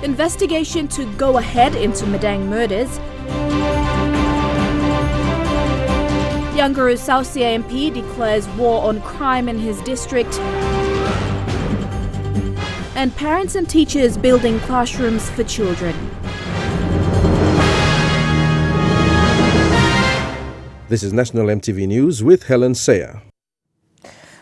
Investigation to go ahead into Madang murders. Yangoru Saussia MP declares war on crime in his district. And parents and teachers building classrooms for children. This is National EMTV News with Helen Sayer.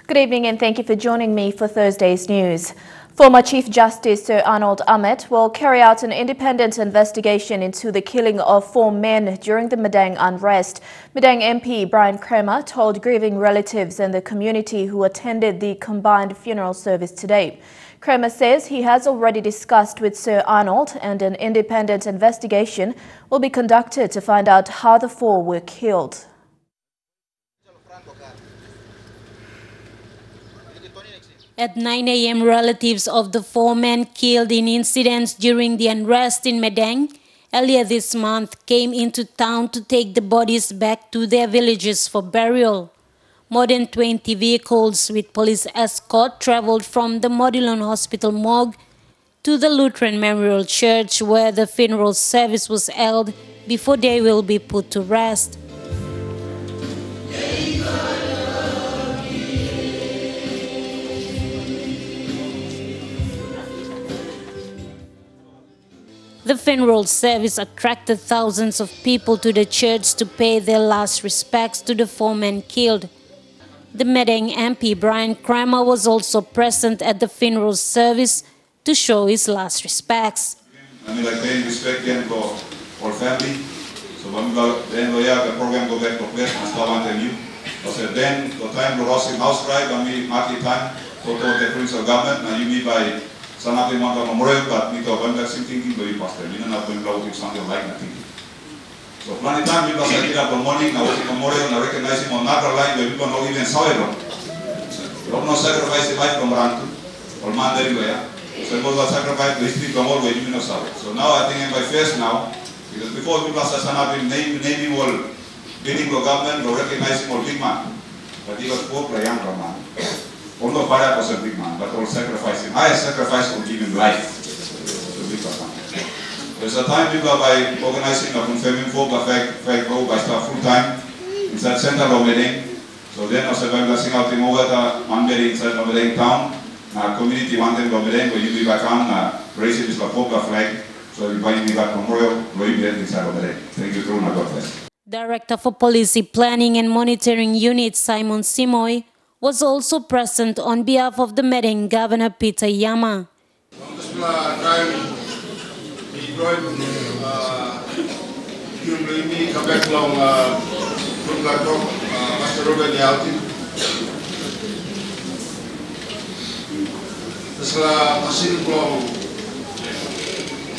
Good evening and thank you for joining me for Thursday's news. Former Chief Justice Sir Arnold Ahmed will carry out an independent investigation into the killing of 4 men during the Madang unrest. Madang MP Brian Kramer told grieving relatives and the community who attended the combined funeral service today. Kramer says he has already discussed with Sir Arnold and an independent investigation will be conducted to find out how the 4 were killed. At 9 a.m., relatives of the 4 men killed in incidents during the unrest in Madang earlier this month came into town to take the bodies back to their villages for burial. More than 20 vehicles with police escort traveled from the Modilon Hospital morgue to the Lutheran Memorial Church where the funeral service was held before they will be put to rest. The funeral service attracted thousands of people to the church to pay their last respects to the 4 men killed. The Madang MP Brian Kramer was also present at the funeral service to show his last respects. I mean, like paying respect again for our family. So when we have the program go back to place, I still want to you. So then the time we lost in house drive, and we mark the time to the provincial government, and you meet by Sanati Manta Memorial, but we go back thinking very pastor. We don't have to go with something like that. So plenty time people say get up in the morning, I was in Memorial, and I recognize him on another line where people don't even saw him. You don't know sacrifice the life from Rantu, or Mandari way. So it was a sacrifice the history from all where you know saw it. So now I think I'm by face now, because before people say Sanati name him all bidding the government, or recognize him all big man. But he was poor, a younger man. Although Father was a big man, but all sacrificing. I sacrifice will give him life. There's a time people by organizing a confirming folk effect go by staff full time inside center of Madang. So then I said I'm blessing out in over the Manberi inside of Madang town. Community one them of Madang where you be back on raising this folk flag. So you buy me back memorial where you get inside of Madang. Thank you, Corona. God bless. Director for Policy Planning and Monitoring Unit Simon Simoy was also present on behalf of the Madang Governor Peter Yama.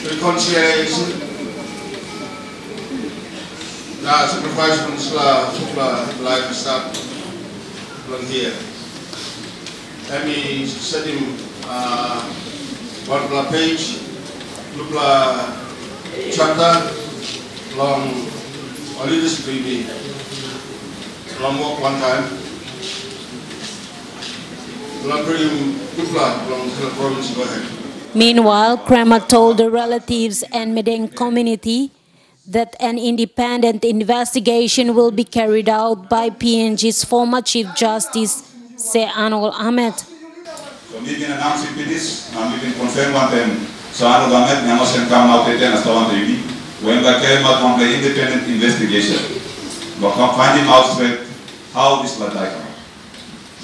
reconciliation na sacrifice pun setelah live start belum here. Kami sedim one page, lupa chapter long only this baby long walk one time. Meanwhile, Kramer told the relatives and Madang community that an independent investigation will be carried out by PNG's former Chief Justice, Sir Arnold Ahmed. So we've been announcing this, and we've been confirmed one time, Sir Arnold Ahmed, we must come out with an authority when we came out on the independent investigation. We can find him out straight how this will die.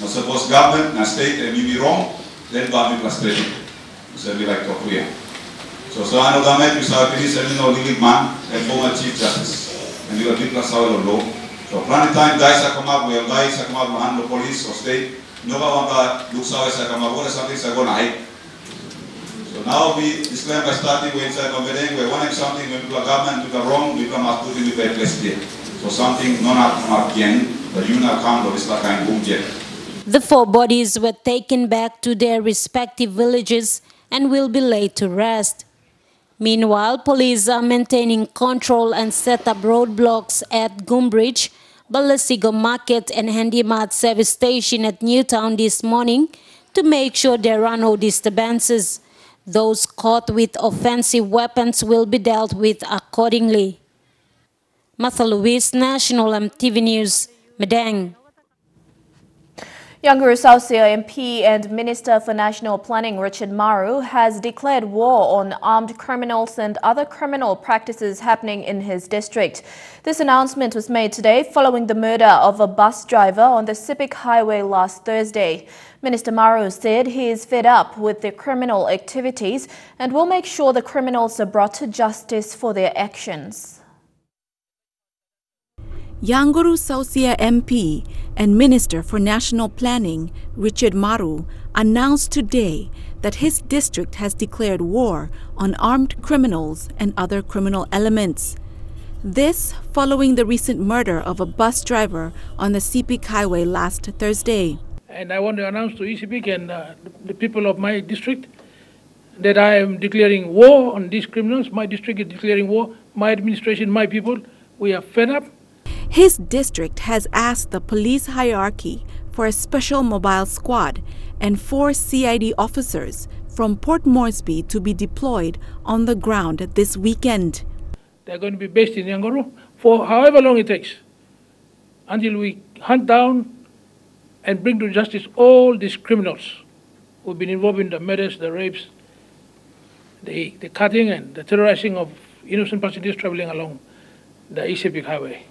Now suppose government and state and you be wrong, then government will straight. So we like to clear. So Sir Arnold Ahmed, you saw this legal man and former Chief Justice. And you will be plus our law. So plenty time guys come up, we have guys come up behind the police or state. No one looks how I come up, what is something I go hide. So now we disclaim by starting with inside of Madang, we want something when people are government do the wrong, we come up put in the place there. So something not come again, but you now come to this like kind boom jet. The 4 bodies were taken back to their respective villages and will be laid to rest. Meanwhile, police are maintaining control and set up roadblocks at Gumbridge, Balasigo Market and Handimart Service Station at Newtown this morning to make sure there are no disturbances. Those caught with offensive weapons will be dealt with accordingly. Martha Louise, National EMTV News, Madang. Yangoru Saussia MP and Minister for National Planning Richard Maru has declared war on armed criminals and other criminal practices happening in his district. This announcement was made today following the murder of a bus driver on the Sepik Highway last Thursday. Minister Maru said he is fed up with the criminal activities and will make sure the criminals are brought to justice for their actions. Yangoru Saussia MP and Minister for National Planning Richard Maru announced today that his district has declared war on armed criminals and other criminal elements. This following the recent murder of a bus driver on the Sepik Highway last Thursday. And I want to announce to Sepik and the people of my district that I am declaring war on these criminals. My district is declaring war. My administration, my people, we are fed up. His district has asked the police hierarchy for a special mobile squad and 4 CID officers from Port Moresby to be deployed on the ground this weekend. They're going to be based in Yangoru for however long it takes until we hunt down and bring to justice all these criminals who've been involved in the murders, the rapes, the cutting and the terrorizing of innocent passengers traveling along the Sepik Highway.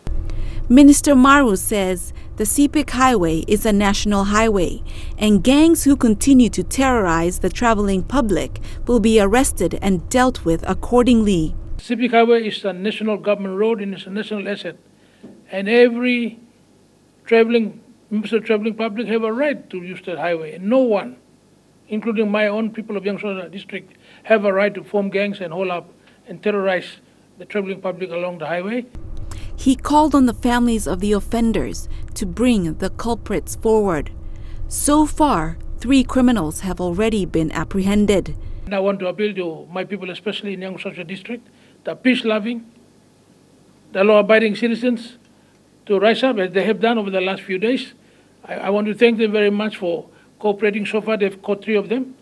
Minister Maru says the Sepik Highway is a national highway and gangs who continue to terrorize the traveling public will be arrested and dealt with accordingly. Sepik Highway is a national government road and it's a national asset. And every members of the traveling public have a right to use that highway. And no one, including my own people of Yangoru Saussia district, have a right to form gangs and hold up and terrorize the traveling public along the highway. He called on the families of the offenders to bring the culprits forward. So far, 3 criminals have already been apprehended. And I want to appeal to my people, especially in Yangoru Saussia district, the peace-loving, the law-abiding citizens, to rise up as they have done over the last few days. I want to thank them very much for cooperating so far. They've caught 3 of them.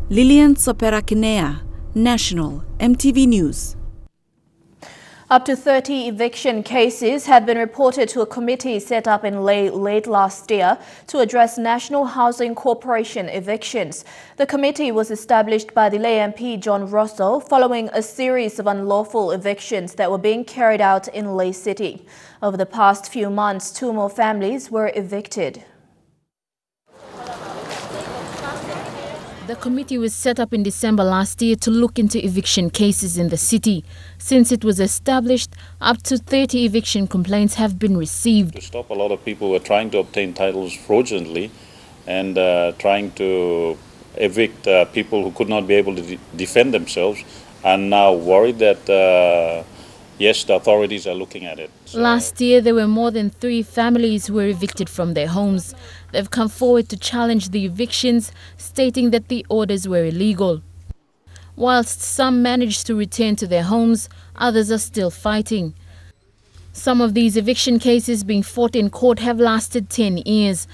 Lilian Soperakinea, National EMTV News. Up to 30 eviction cases have been reported to a committee set up in Lae late last year to address National Housing Corporation evictions. The committee was established by the Lae MP John Rosso following a series of unlawful evictions that were being carried out in Lae City. Over the past few months, 2 more families were evicted. The committee was set up in December last year to look into eviction cases in the city. Since it was established, up to 30 eviction complaints have been received. To stop a lot of people who are trying to obtain titles fraudulently and trying to evict people who could not be able to defend themselves, are now worried that yes, the authorities are looking at it. So last year, there were more than 3 families who were evicted from their homes. They've come forward to challenge the evictions, stating that the orders were illegal. Whilst some managed to return to their homes, others are still fighting. Some of these eviction cases being fought in court have lasted 10 years.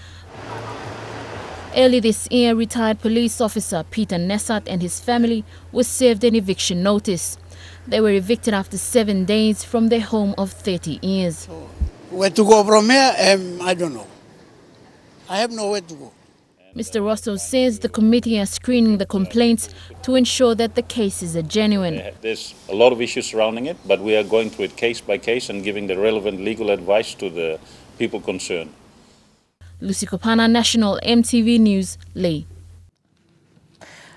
Early this year, retired police officer Peter Nessat and his family were served an eviction notice. They were evicted after 7 days from their home of 30 years. Where to go from here, I don't know. I have nowhere to go. Mr. Rosso says the committee are screening the complaints to ensure that the cases are genuine. There's a lot of issues surrounding it, but we are going through it case by case and giving the relevant legal advice to the people concerned. Lucy Kopana, National EMTV News, Lae.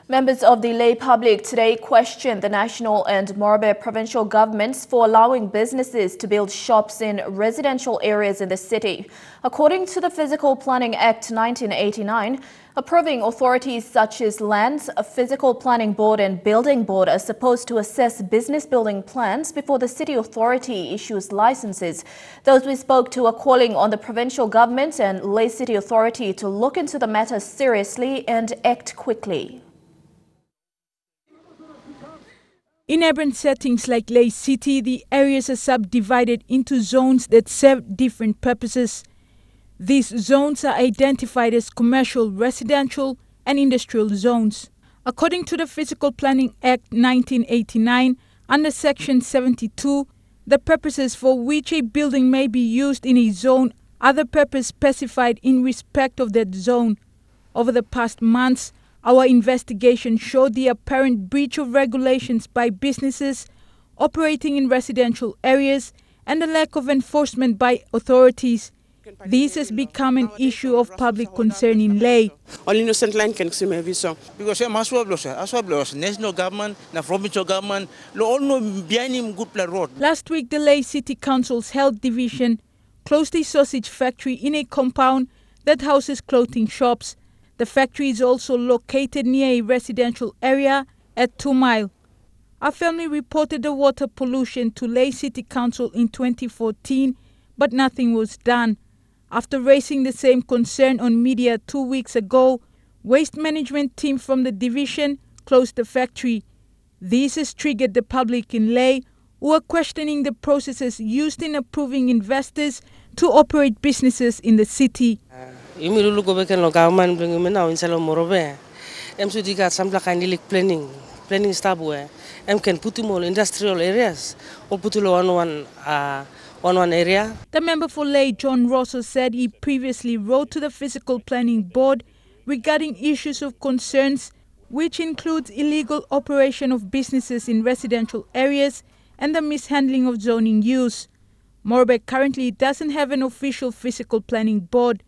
Members of the lay public today questioned the national and Morobe provincial governments for allowing businesses to build shops in residential areas in the city. According to the Physical Planning Act 1989, approving authorities such as Lands, Physical Planning Board and Building Board are supposed to assess business building plans before the city authority issues licenses. Those we spoke to are calling on the provincial government and Lae City Authority to look into the matter seriously and act quickly. In urban settings like Lae City, the areas are subdivided into zones that serve different purposes. These zones are identified as commercial, residential and industrial zones. According to the Physical Planning Act 1989, under Section 72, the purposes for which a building may be used in a zone are the purpose specified in respect of that zone. Over the past months, our investigation showed the apparent breach of regulations by businesses operating in residential areas and the lack of enforcement by authorities. This has become an issue of public concern in Ley. All innocent line can see my vision. Because national government, na provincial government, all no behind him good play road. Last week, the Ley City Council's Health Division closed a sausage factory in a compound that houses clothing shops. The factory is also located near a residential area at 2 Mile. Our family reported the water pollution to Ley City Council in 2014, but nothing was done. After raising the same concern on media 2 weeks ago, waste management team from the division closed the factory. This has triggered the public in Ley, who are questioning the processes used in approving investors to operate businesses in the city. Planning staff where can put them all industrial areas or put one area. The member for Ley, John Rosso, said he previously wrote to the Physical Planning Board regarding issues of concerns, which includes illegal operation of businesses in residential areas and the mishandling of zoning use. Morebek currently doesn't have an official Physical Planning Board.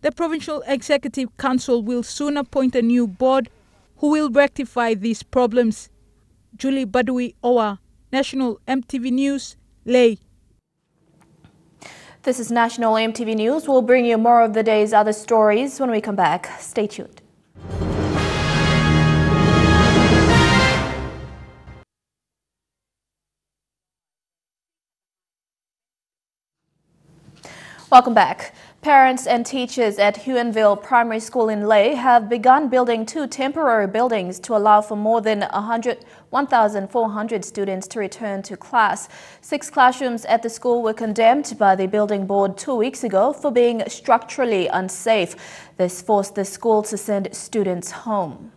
The Provincial Executive Council will soon appoint a new board who will rectify these problems. Julie Badui Owa, National EMTV News, Ley. This is National EMTV News. We'll bring you more of the day's other stories when we come back. Stay tuned. Welcome back. Parents and teachers at Huonville Primary School in Ley have begun building 2 temporary buildings to allow for more than 1,400 students to return to class. 6 classrooms at the school were condemned by the building board 2 weeks ago for being structurally unsafe. This forced the school to send students home.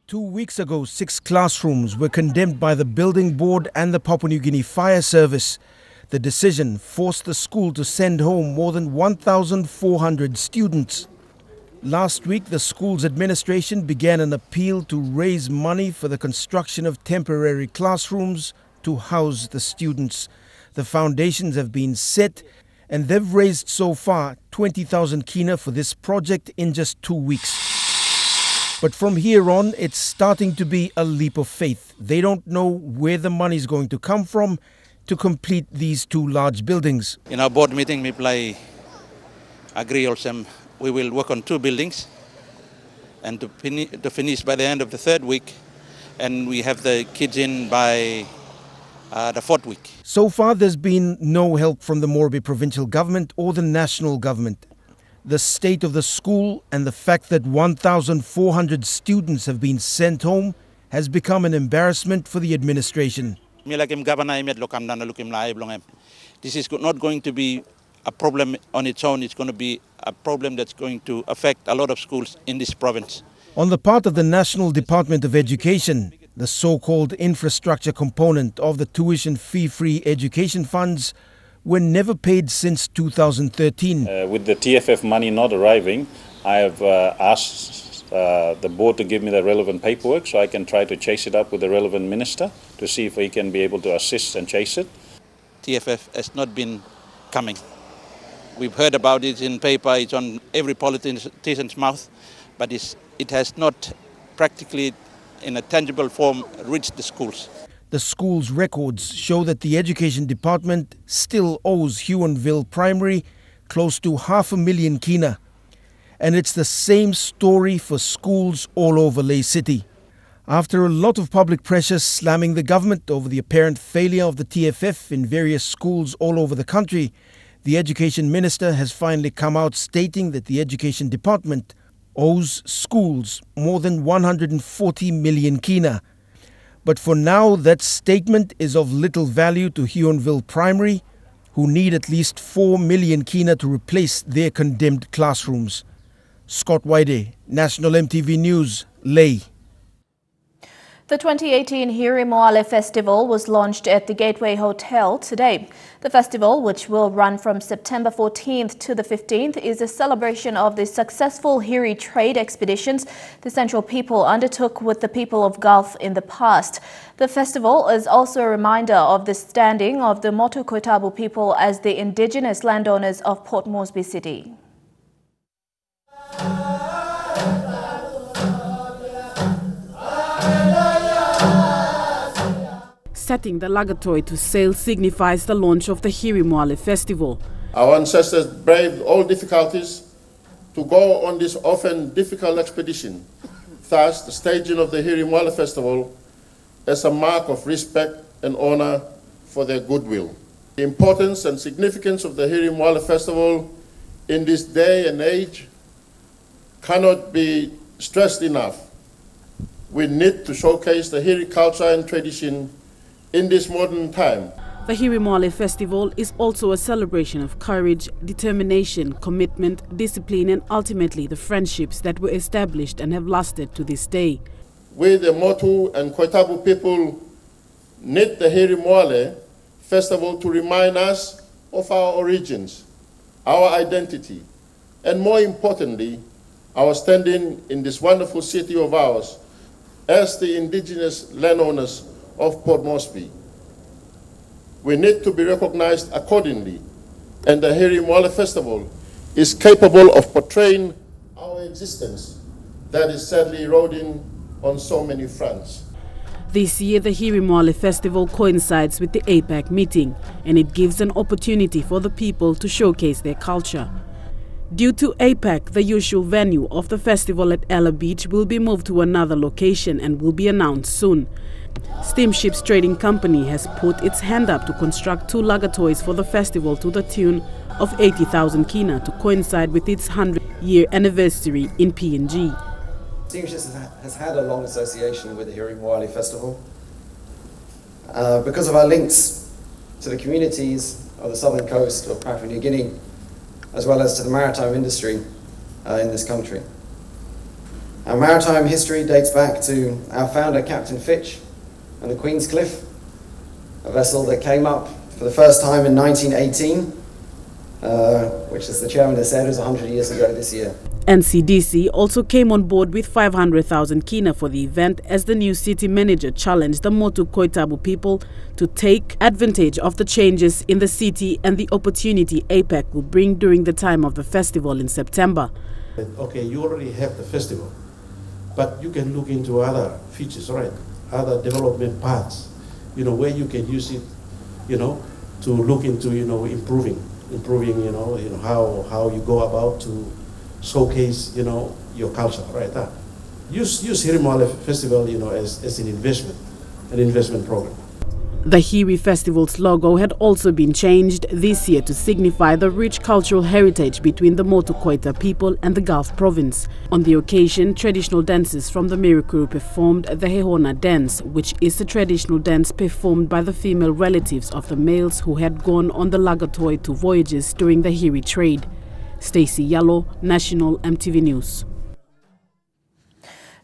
2 weeks ago, 6 classrooms were condemned by the building board and the Papua New Guinea Fire Service. The decision forced the school to send home more than 1,400 students. Last week, the school's administration began an appeal to raise money for the construction of temporary classrooms to house the students. The foundations have been set and they've raised so far 20,000 kina for this project in just 2 weeks. But from here on, it's starting to be a leap of faith. They don't know where the money is going to come from to complete these 2 large buildings. In our board meeting, we agree also we will work on 2 buildings and to finish by the end of the 3rd week, and we have the kids in by the 4th week. So far, there's been no help from the Morbi provincial government or the national government. The state of the school and the fact that 1,400 students have been sent home has become an embarrassment for the administration. This is not going to be a problem on its own. It's going to be a problem that's going to affect a lot of schools in this province. On the part of the National Department of Education, the so-called infrastructure component of the tuition fee-free education funds were never paid since 2013. With the TFF money not arriving, I have asked the board to give me the relevant paperwork so I can try to chase it up with the relevant minister to see if he can be able to assist and chase it. TFF has not been coming. We've heard about it in paper, it's on every politician's mouth, but it has not practically in a tangible form reached the schools. The school's records show that the Education Department still owes Huonville Primary close to 500,000 kina. And it's the same story for schools all over Ley City. After a lot of public pressure slamming the government over the apparent failure of the TFF in various schools all over the country, the Education Minister has finally come out stating that the Education Department owes schools more than 140 million kina. But for now, that statement is of little value to Huonville Primary, who need at least 4 million kina to replace their condemned classrooms. Scott Waide, National MTV News, Leh. The 2018 Hiri Moale Festival was launched at the Gateway Hotel today. The festival, which will run from September 14th to the 15th, is a celebration of the successful Hiri trade expeditions the Central people undertook with the people of Gulf in the past. The festival is also a reminder of the standing of the Motu Koitabu people as the indigenous landowners of Port Moresby City. Setting the lagatoi to sail signifies the launch of the Hiri Moale Festival. Our ancestors braved all difficulties to go on this often difficult expedition. Thus, the staging of the Hiri Moale Festival is a mark of respect and honor for their goodwill. The importance and significance of the Hiri Moale Festival in this day and age cannot be stressed enough. We need to showcase the Hiri culture and tradition in this modern time. The Hiri Moale Festival is also a celebration of courage, determination, commitment, discipline and ultimately the friendships that were established and have lasted to this day. We, the Motu and Koitabu people, need the Hiri Moale Festival to remind us of our origins, our identity, and more importantly, our standing in this wonderful city of ours as the indigenous landowners of Port Moresby. We need to be recognized accordingly, and the Hiri Moale Festival is capable of portraying our existence that is sadly eroding on so many fronts. This year, the Hiri Moale Festival coincides with the APAC meeting, and it gives an opportunity for the people to showcase their culture. Due to APAC, the usual venue of the festival at Ella Beach will be moved to another location and will be announced soon. Steamships Trading Company has put its hand up to construct 2 lagatoys for the festival to the tune of 80,000 kina to coincide with its 100-year anniversary in PNG. Steamships has had a long association with the Hiri Moale Festival because of our links to the communities of the southern coast of Papua New Guinea, as well as to the maritime industry in this country. Our maritime history dates back to our founder, Captain Fitch, and the Queen's Cliff, a vessel that came up for the first time in 1918, which, as the chairman has said, was 100 years ago this year. NCDC also came on board with 500,000 kina for the event as the new city manager challenged the Motu Koitabu people to take advantage of the changes in the city and the opportunity APAC will bring during the time of the festival in September. Okay, you already have the festival, but you can look into other features, right? Other development paths, where you can use it, to look into, improving, how you go about to showcase, your culture, right? Use Hiri Moale Festival, as an investment program. The Hiri Festival's logo had also been changed this year to signify the rich cultural heritage between the Motu Koita people and the Gulf province. On the occasion, traditional dances from the Mirukuru performed the Hehona dance, which is the traditional dance performed by the female relatives of the males who had gone on the lagatoi to voyages during the Hiri trade. Stacey Yallo, National MTV News.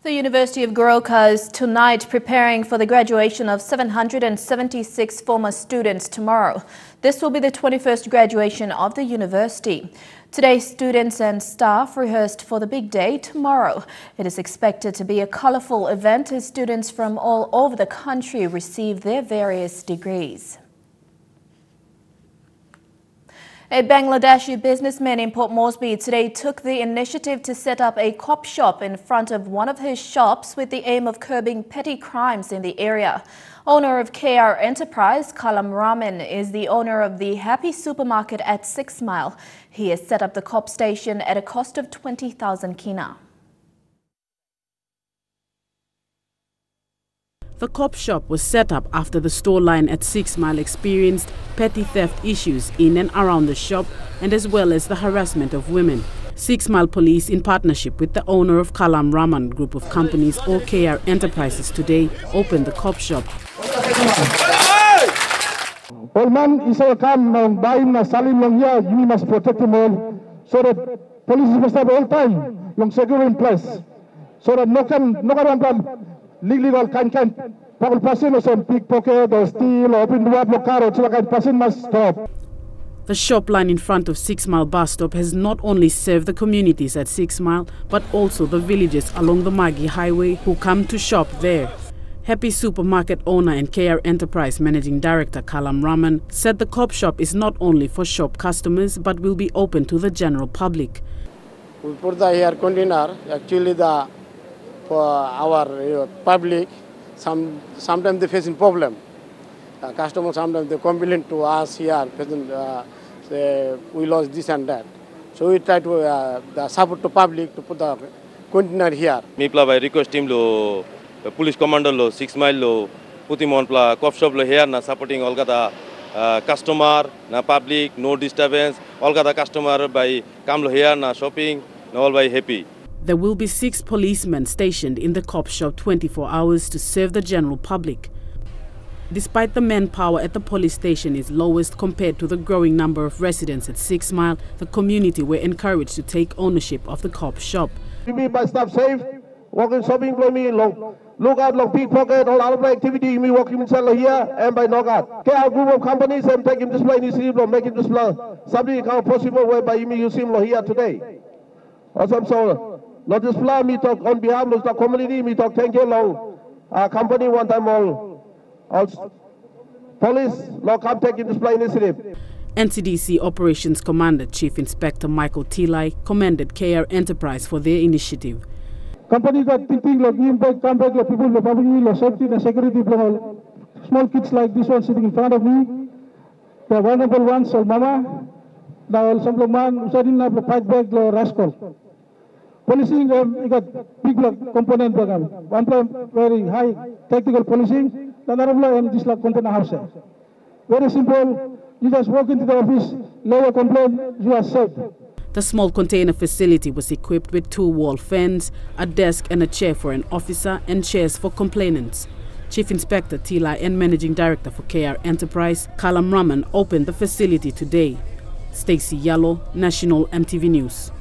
The University of Choucas is tonight preparing for the graduation of 776 former students tomorrow. This will be the 21st graduation of the university. Today, students and staff rehearsed for the big day tomorrow. It is expected to be a colorful event as students from all over the country receive their various degrees. A Bangladeshi businessman in Port Moresby today took the initiative to set up a cop shop in front of one of his shops with the aim of curbing petty crimes in the area. Owner of KR Enterprise, Kalam Raman, is the owner of the Happy Supermarket at 6 Mile. He has set up the cop station at a cost of 20,000 kina. The cop shop was set up after the store line at 6 Mile experienced petty theft issues in and around the shop and as well as the harassment of women. 6 Mile Police, in partnership with the owner of Kalam Raman Group of Companies or KR Enterprises today, opened the cop shop. All man is all come now, buying a salim long year, you must protect them all, so that police must have all time. long secure in place so that no can illegal can pagul pasin or some pickpocket or steal or open the car or so pasin must stop. The shop line in front of 6 Mile bus stop has not only served the communities at 6 Mile, but also the villagers along the Magi Highway who come to shop there. Happy Supermarket owner and KR Enterprise Managing Director Kalam Raman said the Coop shop is not only for shop customers but will be open to the general public. We put the air container actually for our public. Sometimes they facing problem. Customers sometimes they complain to us here, say we lost this and that. So we try to support to public to put the container here. Me pla by request team lo police commander lo 6 Mile lo puti mon pla Coop shop lo here na supporting all the customer na public no disturbance all the customer by come lo here na shopping na all by happy. There will be 6 policemen stationed in the Coop shop 24 hours to serve the general public. Despite the manpower at the police station is lowest compared to the growing number of residents at 6 Mile, the community were encouraged to take ownership of the Coop shop. Me my staff safe, walking shopping for me, look out, pickpocket, all other activity, me walking inside here and by knockout. Our group of companies and take him display in his make him display. Something how possible whereby me use him here today. Awesome, so not display me talk on behalf of the community, me talk thank you long. Our company one time all. Police, come taking display initiative. NCDC Operations Commander Chief Inspector Michael Tilai commended KR Enterprise for their initiative. Companies that thinking like impact, come back, people, the public, the safety, the security, small kids like this one sitting in front of me, the vulnerable ones, so mama, now some man, setting up the fight back, the rascal. Policing, you got big component program. One plan very high technical policing, the other one just like container house. Very simple. You just walk into the office, lay a complaint, you are safe. The small container facility was equipped with 2 wall fans, a desk and a chair for an officer, and chairs for complainants. Chief Inspector Tila and Managing Director for KR Enterprise, Kalam Raman, opened the facility today. Stacey Yallo, National EMTV News.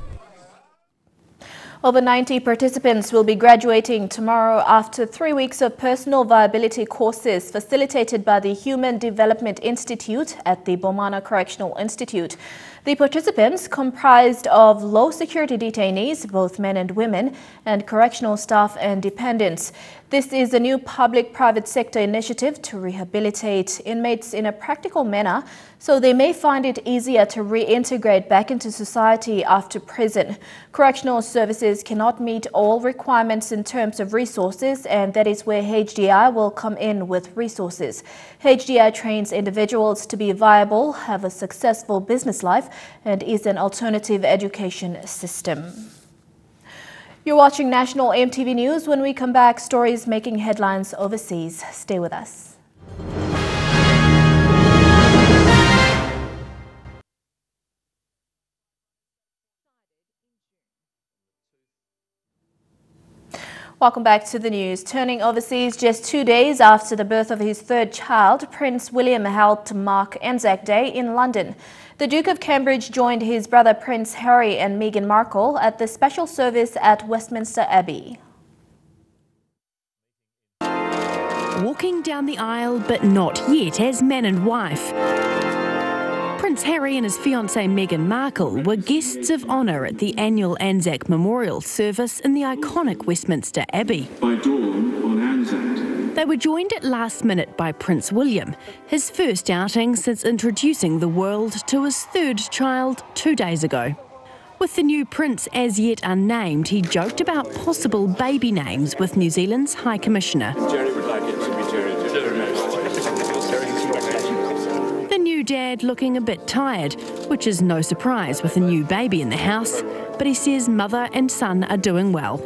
Over 90 participants will be graduating tomorrow after 3 weeks of personal viability courses facilitated by the Human Development Institute at the Bomana Correctional Institute. The participants comprised of low-security detainees, both men and women, and correctional staff and dependents. This is a new public-private sector initiative to rehabilitate inmates in a practical manner, so they may find it easier to reintegrate back into society after prison. Correctional services cannot meet all requirements in terms of resources, and that is where HDI will come in with resources. HDI trains individuals to be viable, have a successful business life, and is an alternative education system. You're watching National EMTV News. When we come back, stories making headlines overseas. Stay with us. Welcome back to the news. Turning overseas just 2 days after the birth of his 3rd child, Prince William helped mark Anzac Day in London. The Duke of Cambridge joined his brother Prince Harry and Meghan Markle at the special service at Westminster Abbey. Walking down the aisle, but not yet as man and wife. Prince Harry and his fiancée Meghan Markle were guests of honour at the annual Anzac Memorial service in the iconic Westminster Abbey. By dawn on Anzac. They were joined at last minute by Prince William, his first outing since introducing the world to his 3rd child 2 days ago. With the new prince as yet unnamed, he joked about possible baby names with New Zealand's High Commissioner. Jerry would like it to be Jerry. The new dad looking a bit tired, which is no surprise with a new baby in the house, but he says mother and son are doing well.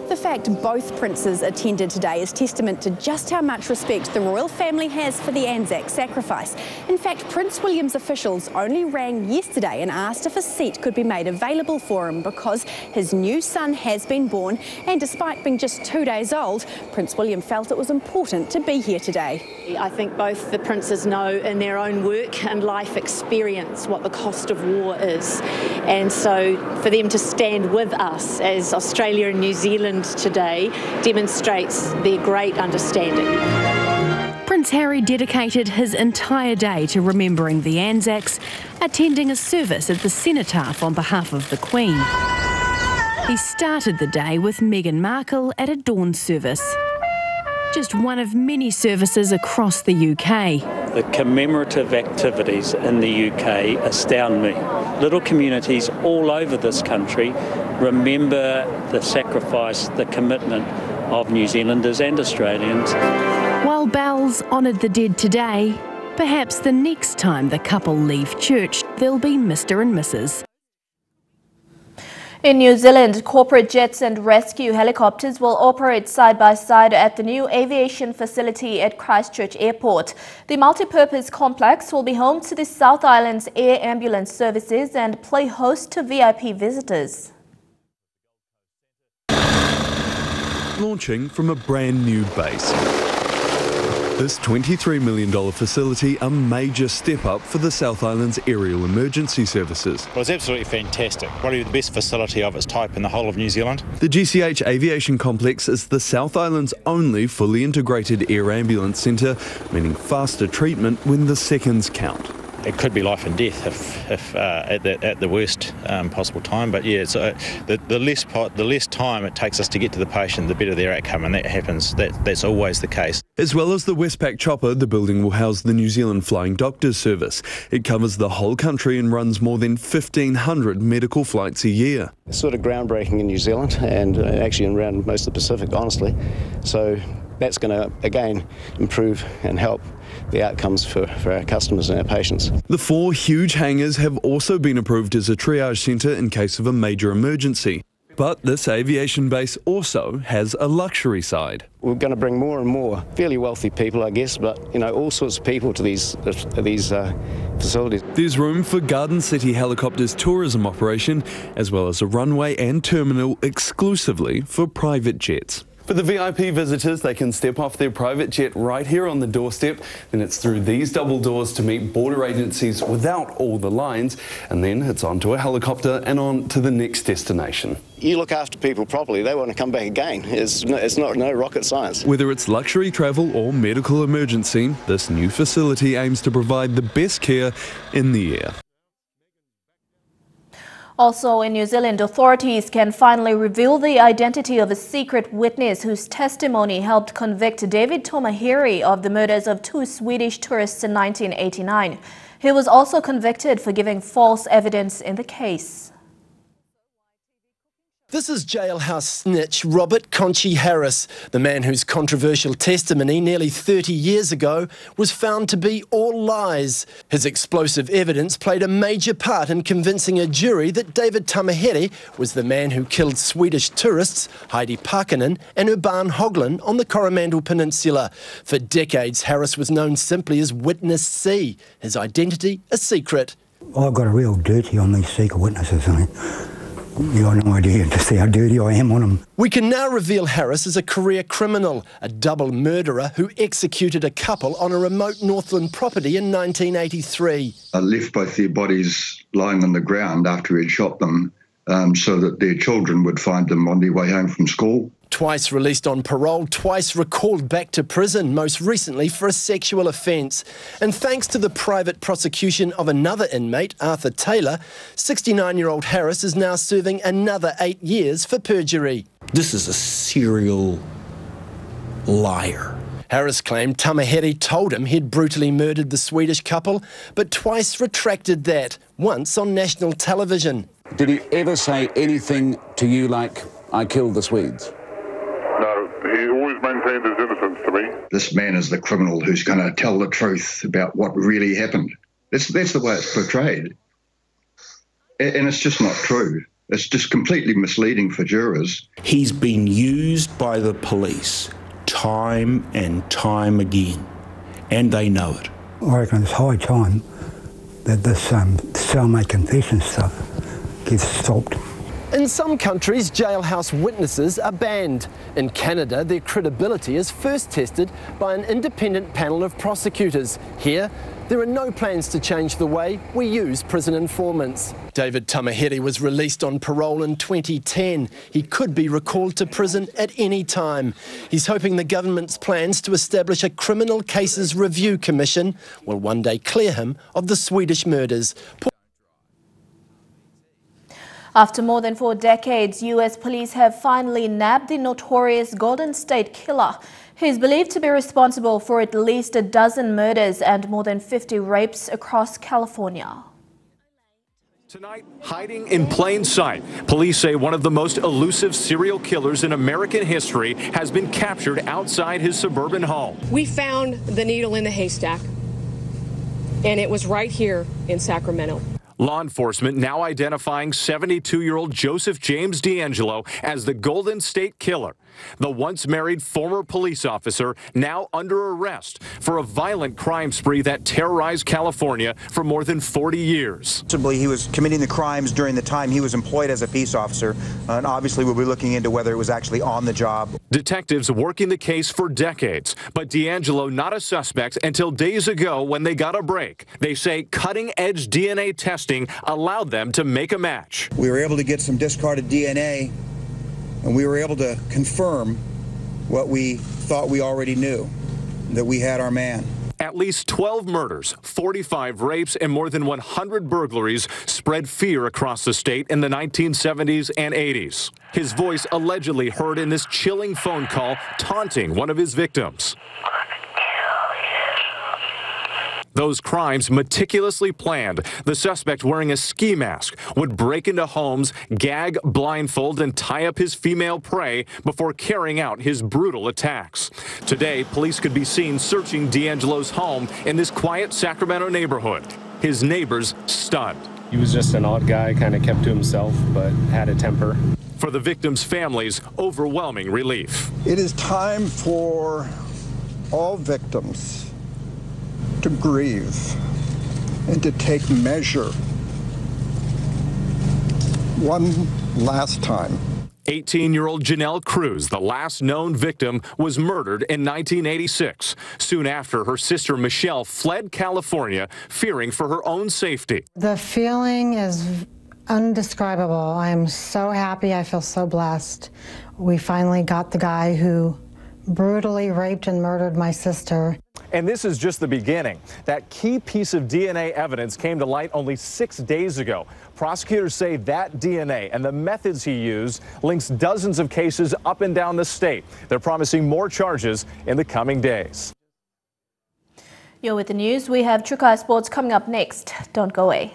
The fact both princes attended today is testament to just how much respect the royal family has for the Anzac sacrifice. In fact, Prince William's officials only rang yesterday and asked if a seat could be made available for him because his new son has been born, and despite being just 2 days old, Prince William felt it was important to be here today. I think both the princes know in their own work and life experience what the cost of war is, and so for them to stand with us as Australia and New Zealand today demonstrates their great understanding. Prince Harry dedicated his entire day to remembering the Anzacs, attending a service at the cenotaph on behalf of the Queen. He started the day with Meghan Markle at a dawn service. Just one of many services across the UK. The commemorative activities in the UK astound me. Little communities all over this country remember the sacrifice, the commitment of New Zealanders and Australians. While bells honoured the dead today, perhaps the next time the couple leave church, they'll be Mr. and Mrs. In New Zealand, corporate jets and rescue helicopters will operate side by side at the new aviation facility at Christchurch Airport. The multi-purpose complex will be home to the South Island's air ambulance services and play host to VIP visitors. Launching from a brand new base. This $23 million facility a major step up for the South Island's aerial emergency services. Well, it's absolutely fantastic. Probably the best facility of its type in the whole of New Zealand. The GCH Aviation Complex is the South Island's only fully integrated air ambulance centre, meaning faster treatment when the seconds count. It could be life and death if at the worst possible time. But yeah, so the less time it takes us to get to the patient, the better their outcome, and that happens. That's always the case. As well as the Westpac chopper, the building will house the New Zealand Flying Doctors Service. It covers the whole country and runs more than 1,500 medical flights a year. It's sort of groundbreaking in New Zealand and actually around most of the Pacific, honestly. So that's going to, again, improve and help the outcomes for our customers and our patients. The 4 huge hangars have also been approved as a triage centre in case of a major emergency. But this aviation base also has a luxury side. We're going to bring more and more fairly wealthy people, I guess, but all sorts of people to these facilities. There's room for Garden City Helicopters tourism operation, as well as a runway and terminal exclusively for private jets. For the VIP visitors, they can step off their private jet right here on the doorstep. Then it's through these double doors to meet border agencies without all the lines. And then it's onto a helicopter and on to the next destination. You look after people properly, they want to come back again. It's no rocket science. Whether it's luxury travel or medical emergency, this new facility aims to provide the best care in the air. Also in New Zealand, authorities can finally reveal the identity of a secret witness whose testimony helped convict David Tomaheri of the murders of 2 Swedish tourists in 1989. He was also convicted for giving false evidence in the case. This is Jailhouse snitch Robert Conchi Harris, the man whose controversial testimony nearly 30 years ago was found to be all lies. His explosive evidence played a major part in convincing a jury that David Tomaheri was the man who killed Swedish tourists Heidi Parkinen and Urban Höglund on the Coromandel Peninsula. For decades, Harris was known simply as Witness C, his identity a secret. I've got a real dirty on these secret witnesses, you got no idea just how dirty I am on them. We can now reveal Harris as a career criminal, a double murderer who executed a couple on a remote Northland property in 1983. I left both their bodies lying on the ground after he'd shot them so that their children would find them on their way home from school. Twice released on parole, twice recalled back to prison, most recently for a sexual offence. And thanks to the private prosecution of another inmate, Arthur Taylor, 69-year-old Harris is now serving another 8 years for perjury. This is a serial liar. Harris claimed Tomaheri told him he'd brutally murdered the Swedish couple, but twice retracted that, once on national television. Did he ever say anything to you like, I killed the Swedes? No, he always maintained his innocence to me. This man is the criminal who's going to tell the truth about what really happened. That's the way it's portrayed. And it's just not true. It's just completely misleading for jurors. He's been used by the police time and time again, and they know it. I reckon it's high time that this cellmate confession stuff gets stopped. In some countries, jailhouse witnesses are banned. In Canada, their credibility is first tested by an independent panel of prosecutors. Here, there are no plans to change the way we use prison informants. David Tamahere was released on parole in 2010. He could be recalled to prison at any time. He's hoping the government's plans to establish a criminal cases review commission will one day clear him of the Swedish murders. After more than 4 decades, US police have finally nabbed the notorious Golden State Killer. He is believed to be responsible for at least a dozen murders and more than 50 rapes across California. Tonight, hiding in plain sight, police say one of the most elusive serial killers in American history has been captured outside his suburban home. We found the needle in the haystack, and it was right here in Sacramento. Law enforcement now identifying 72-year-old Joseph James D'Angelo as the Golden State Killer. The once married former police officer now under arrest for a violent crime spree that terrorized California for more than 40 years. He was committing the crimes during the time he was employed as a peace officer, and obviously we'll be looking into whether it was actually on the job. Detectives working the case for decades, but D'Angelo not a suspect until days ago when they got a break. They say cutting-edge DNA testing allowed them to make a match. We were able to get some discarded DNA, and we were able to confirm what we thought we already knew, that we had our man. At least 12 murders, 45 rapes, and more than 100 burglaries spread fear across the state in the 1970s and 80s. His voice allegedly heard in this chilling phone call taunting one of his victims. Those crimes meticulously planned. The suspect wearing a ski mask would break into homes, gag, blindfold, and tie up his female prey before carrying out his brutal attacks. Today, police could be seen searching D'Angelo's home in this quiet Sacramento neighborhood. His neighbors stunned. He was just an odd guy, kind of kept to himself, but had a temper. For the victims' families, overwhelming relief. It is time for all victims to grieve and to take measure one last time. 18-year-old Janelle Cruz, the last known victim, was murdered in 1986. Soon after, her sister Michelle fled California, fearing for her own safety. The feeling is undescribable. I am so happy. I feel so blessed. We finally got the guy who brutally raped and murdered my sister. And this is just the beginning. That key piece of DNA evidence came to light only 6 days ago. Prosecutors say that DNA and the methods he used links dozens of cases up and down the state. They're promising more charges in the coming days. You're with the news. We have Choucas Sports coming up next. Don't go away.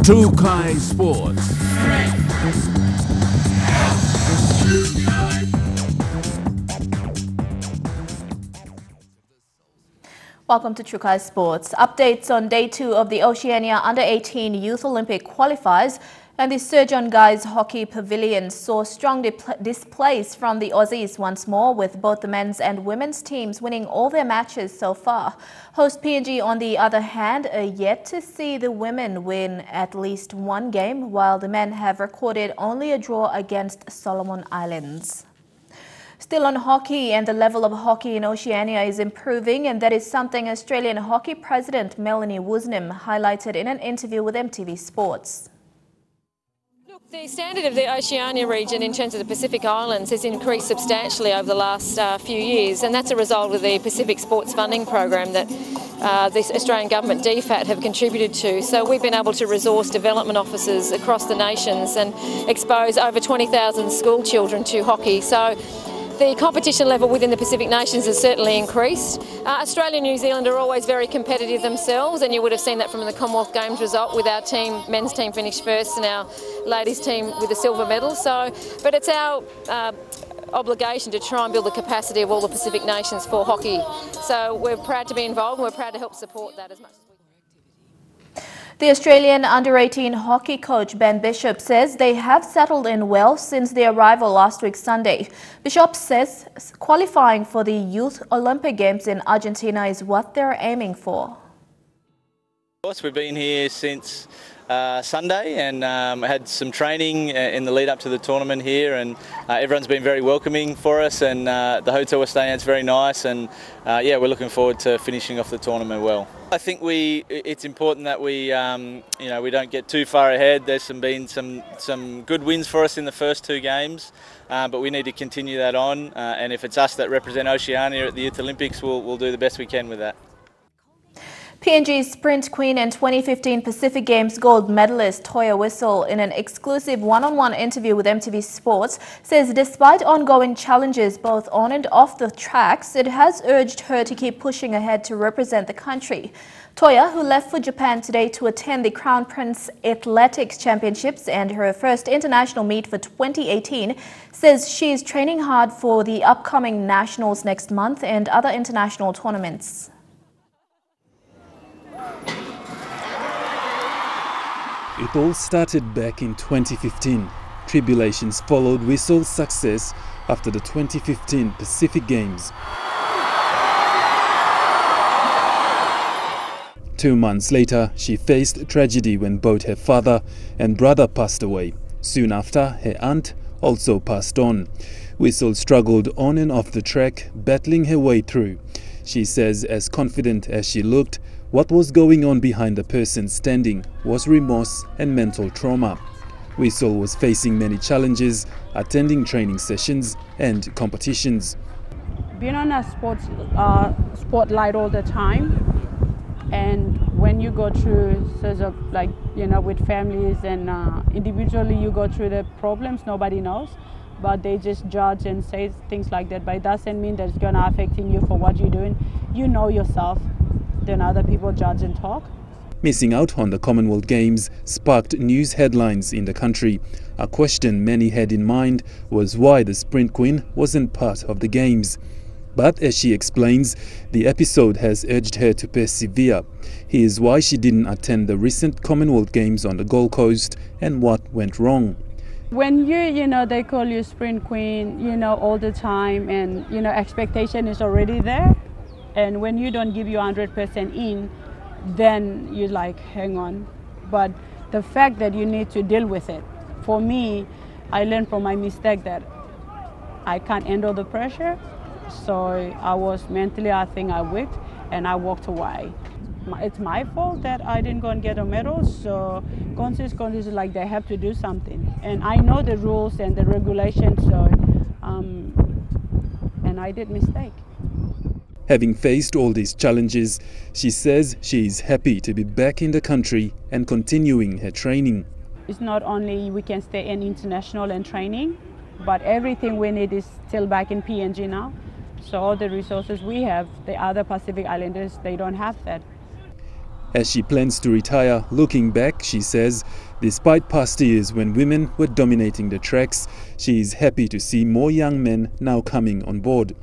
Choucas Sports. Welcome to Choucas Sports. Updates on day 2 of the Oceania Under-18 Youth Olympic qualifiers, and the Sir John Guy's Hockey Pavilion saw strong displays from the Aussies once more, with both the men's and women's teams winning all their matches so far. Host PNG, on the other hand, are yet to see the women win at least one game, while the men have recorded only a draw against Solomon Islands. Still on hockey, and the level of hockey in Oceania is improving, and that is something Australian Hockey President Melanie Woosnam highlighted in an interview with EMTV Sports. The standard of the Oceania region in terms of the Pacific Islands has increased substantially over the last few years, and that's a result of the Pacific Sports Funding Program that the Australian Government DFAT have contributed to. So we've been able to resource development officers across the nations and expose over 20,000 school children to hockey. So The competition level within the Pacific nations has certainly increased. Australia and New Zealand are always very competitive themselves, and you would have seen that from the Commonwealth Games result with our team, men's team finished first and our ladies team with a silver medal. But it's our obligation to try and build the capacity of all the Pacific nations for hockey. So we're proud to be involved and we're proud to help support that as much as we can. The Australian under-18 hockey coach Ben Bishop says they have settled in well since their arrival last week Sunday. Bishop says qualifying for the Youth Olympic Games in Argentina is what they're aiming for. Of course, we've been here since Sunday and had some training in the lead up to the tournament here, and everyone's been very welcoming for us, and the hotel we're staying at is very nice, and yeah, we're looking forward to finishing off the tournament well. I think it's important that we you know, we don't get too far ahead. There's been some good wins for us in the first two games, but we need to continue that on, and if it's us that represent Oceania at the Youth Olympics, we'll do the best we can with that. PNG's sprint queen and 2015 Pacific Games gold medalist Toya Whistle, in an exclusive one-on-one interview with MTV Sports, says despite ongoing challenges both on and off the tracks, it has urged her to keep pushing ahead to represent the country. Toya, who left for Japan today to attend the Crown Prince Athletics Championships and her first international meet for 2018, says she is training hard for the upcoming nationals next month and other international tournaments. It all started back in 2015. Tribulations followed Whistle's success after the 2015 Pacific Games. 2 months later, she faced tragedy when both her father and brother passed away. Soon after, her aunt also passed on. Whistle struggled on and off the track, battling her way through. She says, as confident as she looked, what was going on behind the person standing was remorse and mental trauma. Whistle was facing many challenges, attending training sessions and competitions. Being on a spotlight all the time, and when you go through sort of like, you know, with families and individually you go through the problems, nobody knows, but they just judge and say things like that. But it doesn't mean that it's going to affect you for what you're doing. You know yourself. Then other people judge and talk. Missing out on the Commonwealth Games sparked news headlines in the country. A question many had in mind was why the sprint queen wasn't part of the Games. But as she explains, the episode has urged her to persevere. Here's why she didn't attend the recent Commonwealth Games on the Gold Coast and what went wrong. When you know, they call you sprint queen, you know, all the time, and, you know, expectation is already there. And when you don't give you 100% in, then you're like, hang on. But the fact that you need to deal with it, for me, I learned from my mistake that I can't handle the pressure. So I was mentally, I think I weak, and I walked away. It's my fault that I didn't go and get a medal, so consequences like they have to do something. And I know the rules and the regulations, so, and I did mistake. Having faced all these challenges, she says she is happy to be back in the country and continuing her training. It's not only we can stay in international and training, but everything we need is still back in PNG now. So all the resources we have, the other Pacific Islanders, they don't have that. As she plans to retire, looking back, she says, despite past years when women were dominating the tracks, she is happy to see more young men now coming on board.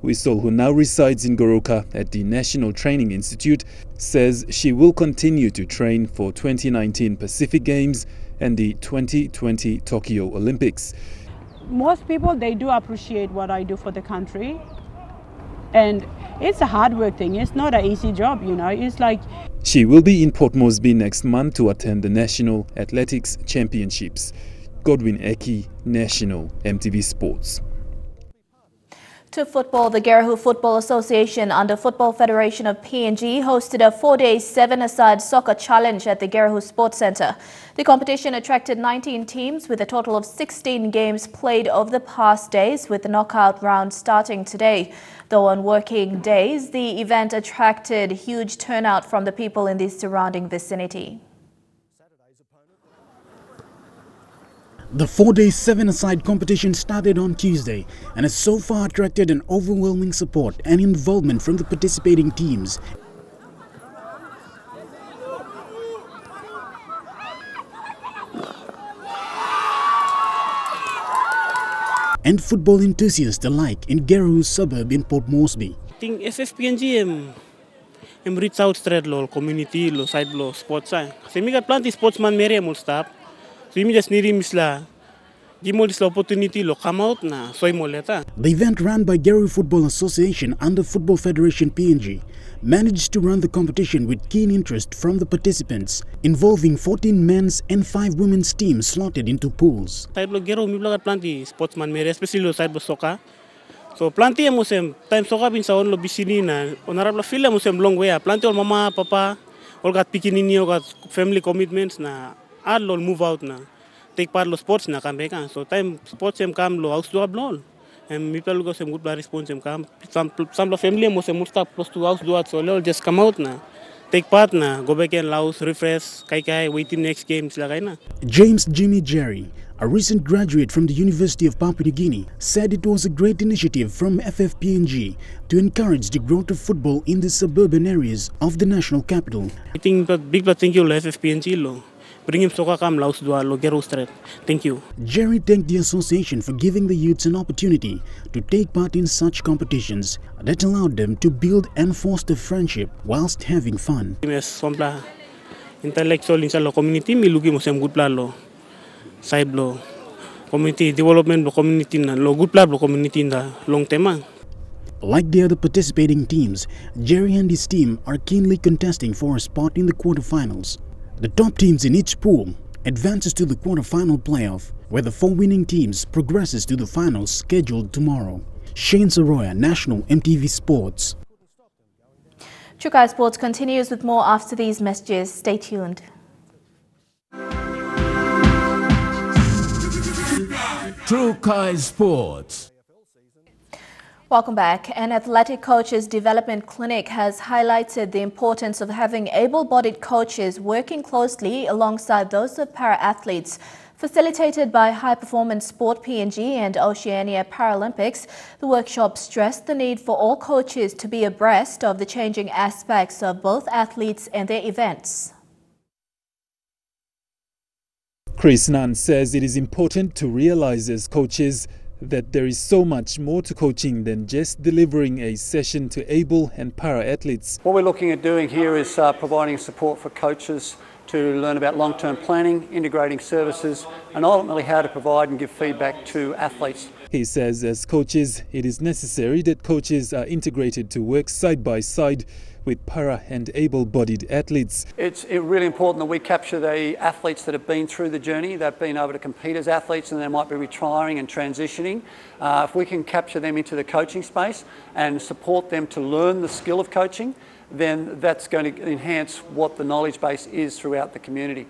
Whistle, who now resides in Goroka at the National Training Institute, says she will continue to train for 2019 Pacific Games and the 2020 Tokyo Olympics. Most people, they do appreciate what I do for the country. And it's a hard work thing. It's not an easy job, you know. It's like... She will be in Port Moresby next month to attend the National Athletics Championships. Godwin Eki, National MTV Sports. To football, the Jailhouse Football Association under Football Federation of PNG hosted a 4-day 7-a-side soccer challenge at the Jailhouse Sports Centre. The competition attracted 19 teams with a total of 16 games played over the past days, with the knockout round starting today. Though on working days, the event attracted huge turnout from the people in the surrounding vicinity. The 4-day 7-a-side competition started on Tuesday and has so far attracted an overwhelming support and involvement from the participating teams. And football enthusiasts alike in Yangoru suburb in Port Moresby. I think FFPNG em reach out straight lo community lo side lo sports sai. Kasi mi kat plenty sportsman mere mul stop. So mi just need misla. Give mo this opportunity lo come out na soy mo leta. The event run by Yangoru Football Association under Football Federation PNG managed to run the competition with keen interest from the participants, involving 14 men's and 5 women's teams slotted into pools. Side lo Yangoru mi blagat plenty sportsman mere, especially lo side lo soccer. So plenty musem time soccer bin sa on lo bisini na honorable fila musem long way. Plenty all mama papa all got pikinini all got family commitments na all lo move out na. Take part lo sports na kambe kan. So time sports em kam lo house do ablol. Mi pelu go sem good response em kam. Some lo family mo sem musta close to house do so lo just come out na. Take part na go back and house refresh kai waiting next games la na. James Jimmy Jerry, a recent graduate from the University of Papua New Guinea, said it was a great initiative from FFPNG to encourage the growth of football in the suburban areas of the national capital. I think big thank you lo FFPNG lo. Bring him soccer kam laus dua lo Yangoru straight. Thank you. Jerry thanked the association for giving the youths an opportunity to take part in such competitions that allowed them to build and foster friendship whilst having fun. Yes, sompla intellectual inside lo community mi lugi mo sem good plan lo side lo community development lo community na lo good plan lo community na long term. Like the other participating teams, Jerry and his team are keenly contesting for a spot in the quarterfinals. The top teams in each pool advances to the quarterfinal playoff, where the 4 winning teams progresses to the finals scheduled tomorrow. Shane Soroya, National EMTV Sports. Choucas Sports continues with more after these messages. Stay tuned. Choucas Sports. Welcome back. An athletic coaches development clinic has highlighted the importance of having able-bodied coaches working closely alongside those of para-athletes. Facilitated by High Performance Sport PNG and Oceania Paralympics, the workshop stressed the need for all coaches to be abreast of the changing aspects of both athletes and their events. Chris Nunn says it is important to realize as coaches that there is so much more to coaching than just delivering a session to able and para-athletes. What we're looking at doing here is providing support for coaches to learn about long-term planning, integrating services, and ultimately how to provide and give feedback to athletes. He says as coaches, it is necessary that coaches are integrated to work side by side with para and able-bodied athletes. It's really important that we capture the athletes that have been through the journey. They've been able to compete as athletes and they might be retiring and transitioning. If we can capture them into the coaching space and support them to learn the skill of coaching, then that's going to enhance what the knowledge base is throughout the community.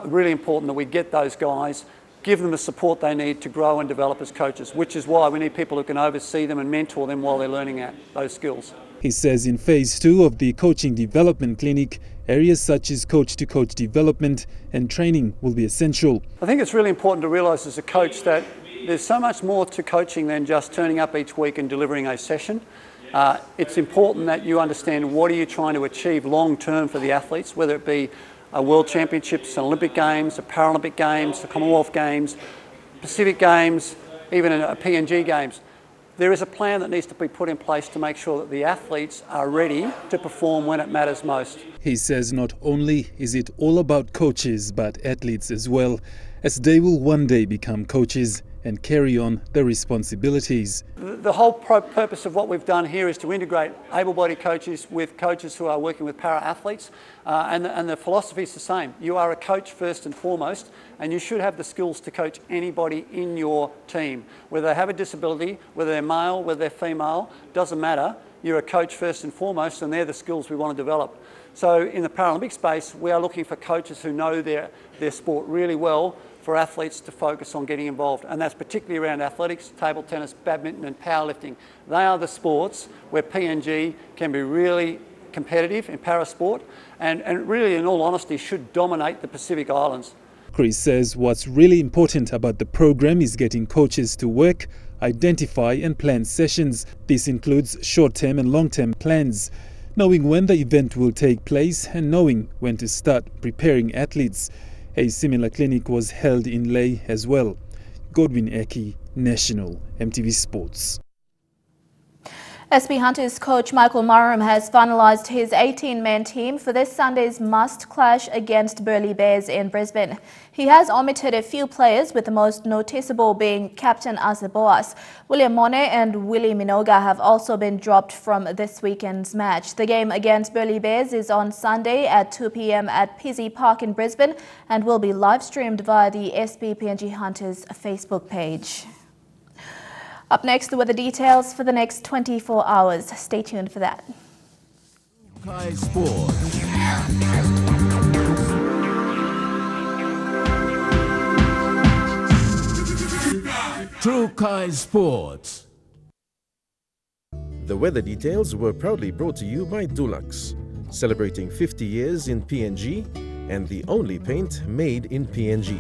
Really important that we get those guys, give them the support they need to grow and develop as coaches, which is why we need people who can oversee them and mentor them while they're learning those skills. He says in phase 2 of the coaching development clinic, areas such as coach-to-coach development and training will be essential. I think it's really important to realise as a coach that there's so much more to coaching than just turning up each week and delivering a session. It's important that you understand what are you trying to achieve long term for the athletes, whether it be World Championships, Olympic Games, the Paralympic Games, the Commonwealth Games, Pacific Games, even a PNG Games. There is a plan that needs to be put in place to make sure that the athletes are ready to perform when it matters most. He says not only is it all about coaches, but athletes as well, as they will one day become coaches and carry on their responsibilities. The whole purpose of what we've done here is to integrate able-bodied coaches with coaches who are working with para-athletes, and the philosophy is the same. You are a coach first and foremost, and you should have the skills to coach anybody in your team. Whether they have a disability, whether they're male, whether they're female, doesn't matter. You're a coach first and foremost, and they're the skills we want to develop. So in the Paralympic space, we are looking for coaches who know their sport really well, for athletes to focus on getting involved, and that's particularly around athletics, table tennis, badminton and powerlifting. They are the sports where PNG can be really competitive in parasport and really, in all honesty, should dominate the Pacific Islands. Chris says what's really important about the program is getting coaches to work, identify and plan sessions. This includes short-term and long-term plans, knowing when the event will take place and knowing when to start preparing athletes. A similar clinic was held in Leh as well. Godwin Eki, National, MTV Sports. SP Hunters coach Michael Marum has finalised his 18-man team for this Sunday's must clash against Burleigh Bears in Brisbane. He has omitted a few players, with the most noticeable being captain Asa Boas. William Mone and Willie Minoga have also been dropped from this weekend's match. The game against Burleigh Bears is on Sunday at 2 p.m. at Pizzey Park in Brisbane and will be live streamed via the SP PNG Hunters Facebook page. Up next, the weather details for the next 24 hours. Stay tuned for that. Choucas Sports. The weather details were proudly brought to you by Dulux, celebrating 50 years in PNG and the only paint made in PNG.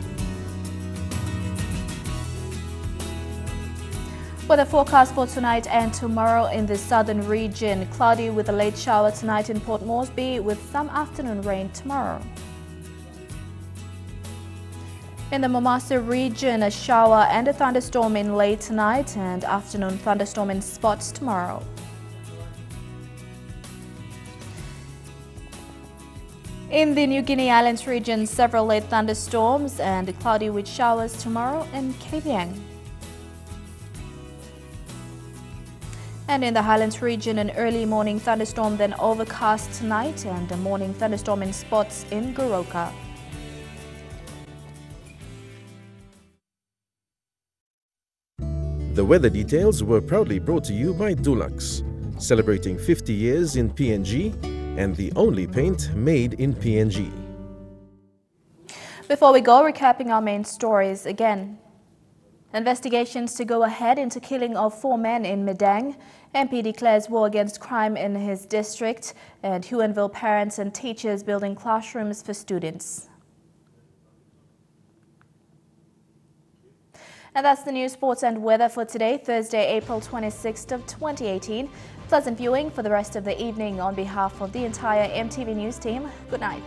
Weather forecast for tonight and tomorrow in the southern region. Cloudy with a late shower tonight in Port Moresby, with some afternoon rain tomorrow. In the Momasa region, a shower and a thunderstorm in late tonight and afternoon thunderstorm in spots tomorrow. In the New Guinea Islands region, several late thunderstorms and cloudy with showers tomorrow in Kavieng. And in the Highlands region, an early morning thunderstorm, then overcast tonight, and a morning thunderstorm in spots in Goroka. The weather details were proudly brought to you by Dulux, celebrating 50 years in PNG and the only paint made in PNG. Before we go, recapping our main stories again. Investigations to go ahead into killing of 4 men in Madang. MP declares war against crime in his district, and Huonville parents and teachers building classrooms for students. And that's the news, sports and weather for today, Thursday, April 26th of 2018. Pleasant viewing for the rest of the evening on behalf of the entire MTV News team. Good night.